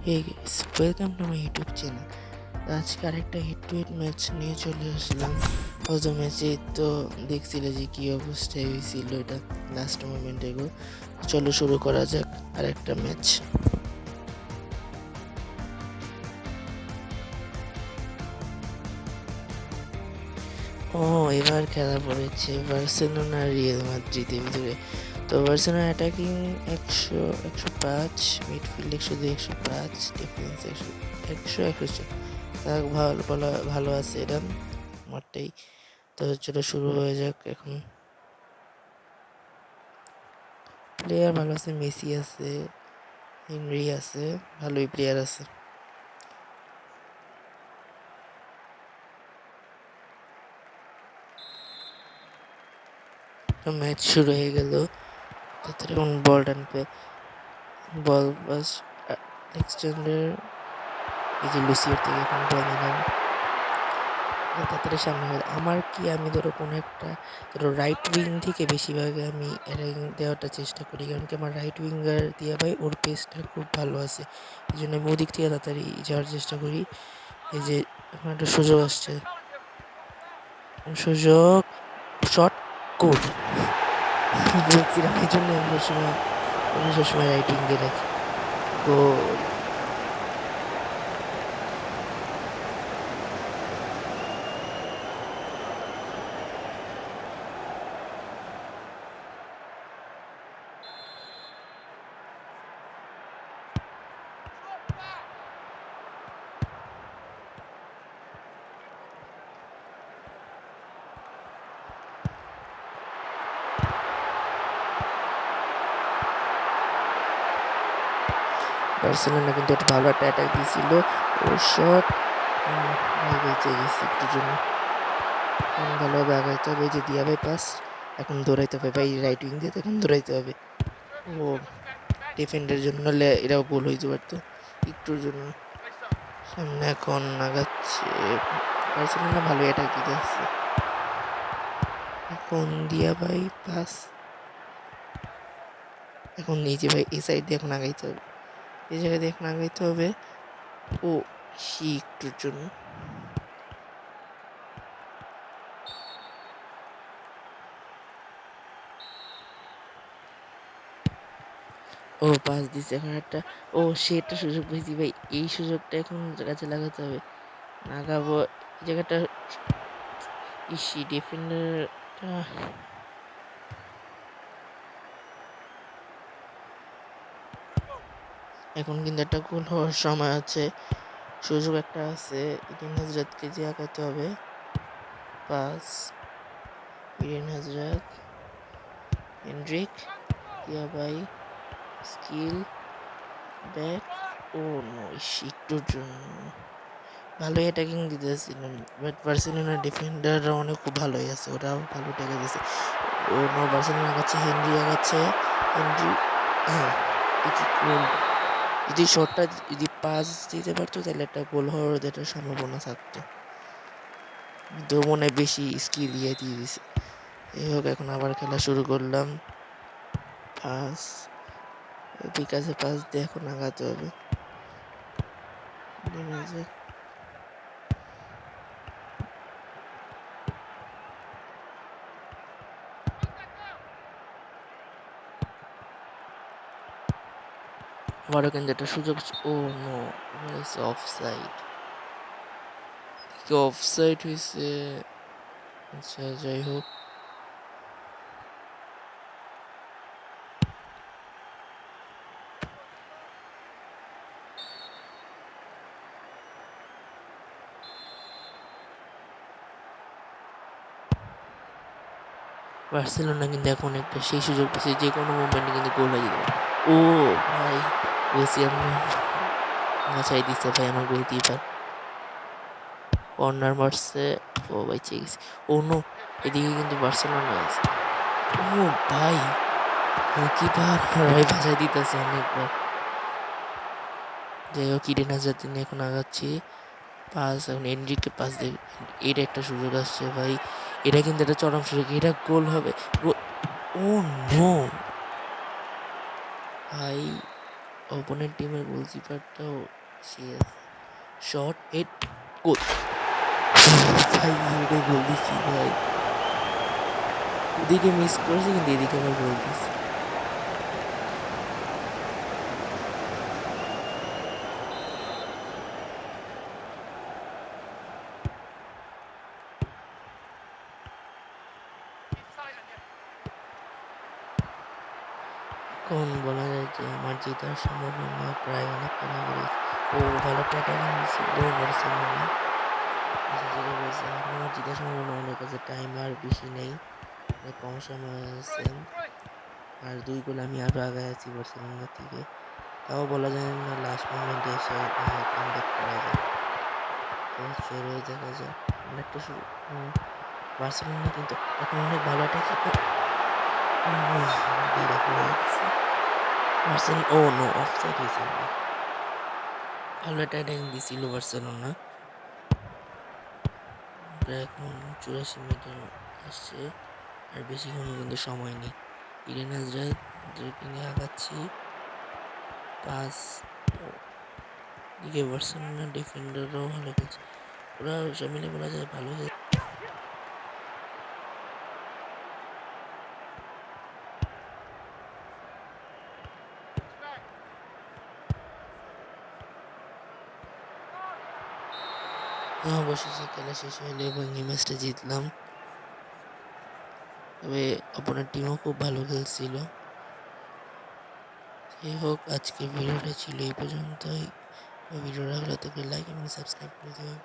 Hey guys, welcome to my YouTube channel. আজকে আরেকটা head to head match নিয়ে চলে আসলাম। প্রথম ম্যাচে তো দেখছিলে যে কী অবস্থায় হয়েছিল, এটা লাস্ট মোমেন্টে গো। চলো শুরু করা যাক আরেকটা ম্যাচ। এবার খেলা পড়েছে বার্সেলোনা রিয়াল মাদ্রিদের ভিতরে। তো বার্সেলোনা অ্যাটাকিং 105, মিডফিল্ড 102, 105, ডিফেন্স 100, ভালো আছে এটা মাঠটাই। তো চলো শুরু হয়ে যাক। এখন প্লেয়ার ভালো আছে, মেসি আছে, হেনরি আছে, ভালোই প্লেয়ার আছে। ম্যাচ শুরু হয়ে গেল। তাড়াতাড়ি এখন বল টানবে, বল বাস এক্সটেন্ডার, এই যে লুসিয়ার থেকে এখন বল নিলাম তাড়াতাড়ি সামনে হয়ে। আমার কি, আমি ধরো কোনো একটা ধরো রাইট উইং থেকে বেশিরভাগ আমি অ্যাটাকিং দেওয়াটা চেষ্টা করি, কারণ কি আমার রাইট উইঙ্গার দিয়া ভাই ওর পেসটা খুব ভালো আছে, এই জন্য আমি ওদিক থেকে তাড়াতাড়ি যাওয়ার চেষ্টা করি। এই যে এখন একটা সুযোগ আসছে, সুযোগ, শর্ট, গোল। বলছিলাম এই জন্য আমি সবসময় রাইট উইং দিয়ে রাখি। গোল। বার্সেলোনা কিন্তু একটা ভালো একটা অ্যাটাক দিয়েছিল, ও শট বেঁচে গেছে একটুর জন্য। ভালোভাবে আগাইতে হবে, যে দিয়া ভাই পাস, এখন দৌড়াইতে হবে ভাই রাইট উইং দিয়ে, এখন দৌড়াইতে হবে। ও ডিফেন্ডের জন্য এরাও গোল হইতে পারতো একটুর জন্য। সামনে এখন আগাচ্ছে বার্সেলোনা, ভালো অ্যাটাক দিতে আসছে। এখন দিয়া ভাই পাস, এখন নিজে ভাই এই সাইড দিয়ে এখন আগাইতে হবে, এই জায়গায় দিয়ে এখন আগাইতে হবে। ও একটুর জন্য ও পাস দিচ্ছে। এখন একটা একটা সুযোগ পেয়েছি ভাই, এই সুযোগটা এখন কাজে লাগাতে হবে। লাগাবো এই জায়গাটা। ডিফেন্ডারটা এখন কিন্তু একটা গোল হওয়ার সময় আছে, সুযোগ একটা আছে। ইডেন হাজরাতকে যে আগাতে হবে। পাস, ইডেন হাজরাত, হেনড্রিক, টিয়া ভাই, স্কিল, ব্যাক, ও নো, একটুর জন্য। ভালোই অ্যাটাকিং দিতেছিলাম, বাট বার্সেলোনার ডিফেন্ডাররা অনেক খুব ভালোই আছে, ওরাও ভালো টেকে দিয়েছে। ও নো, বার্সেলোনা আগাচ্ছে, হেনরি আগাচ্ছে, হেনরি, হ্যাঁ গোল। যদি শটটা যদি পাস দিতে পারতো তাহলে একটা গোল হওয়ার একটা সম্ভাবনা থাকতো, কিন্তু মনে হয় বেশি স্কিল দিয়ে দিয়েছে। এই হোক, এখন আবার খেলা শুরু করলাম। পাস, বিকাশে পাস দিয়ে এখন আগাতে হবে। আবারও কিন্তু একটা সুযোগ, oh no, off side, off side হয়েছে। আচ্ছা যাই হোক, বার্সেলোনা কিন্তু এখন একটা সেই সুযোগ পেয়েছে, যে কোনো মুভমেন্টে কিন্তু গোল হয়ে যেতে পারে। ও ভাই, বলছি আমি বাঁচাই দিচ্ছে ভাই আমার গোলকিপার। কর্নার মারছে, ও ভাই চেয়ে গেছে। ও নো, এদিকে কিন্তু বার্সেলোনা আছে। ও ভাই, গোলকিপার ভাই বাঁচাই দিতেছে অনেকবার। যাই হোক, ইডেন হাজার নিয়ে এখন আগাচ্ছি। পাস, এখন এনরিকে পাস দেবে, এটা একটা সুযোগ আসছে ভাই, এটা কিন্তু একটা চরম সুযোগ, এটা গোল হবে। ও নো ভাই, অপোনেন্ট টিমের গোলকিপারটাও সে শট হেড গোল ভাই, হেডে গোল দিচ্ছি ভাই, ওদিকে মিস করেছি কিন্তু এদিকে আবার গোল দিচ্ছি। এখন বলা যায় যে আমার জেতার সম্ভাবনা প্রায় অনেক কমে গেছে। ও ভালো ট্যাটারিং ছিল বার্সেলোনা, যেটা বলছেন এখন আমার জেতার সম্ভাবনা অনেক আছে, টাইম আর বেশি নেই, অনেক কম সময় আছে, আর 2 গোল আমি আরও আগায় আছি বার্সেলোনা থেকে। তাও বলা যায় না লাস্ট মোমেন্টে এসে কামব্যাক করা যায়। তো চলো দেখা যাক অনেকটা শুরু। বার্সেলোনা কিন্তু এখন অনেক ভালো একটা ও নো অফসাইড হয়েছে, ভালো একটা অ্যাটাক দিছিল বার্সেলোনা। প্রায় এখন 84 মিনিট আসছে, আর বেশিক্ষণ কিন্তু সময় নেই। ইডেন হাজারকে নিয়ে আগাচ্ছি, পাস দিকে বার্সেলোনা ডিফেন্ডাররাও ভালো খেলছে, ওরা সব মিলে বলা যায় ভালো খেলছে। অবশেষে খেলা শেষ হইলো এবং এই ম্যাচটা জিতলাম, তবে অপোনেন্ট টিমও খুব ভালো খেলছিল। যাই হোক, আজকে ভিডিওটা ছিল এই পর্যন্তই। ভিডিওটা ভালো থাকলে লাইক এবং সাবস্ক্রাইব করে দিও।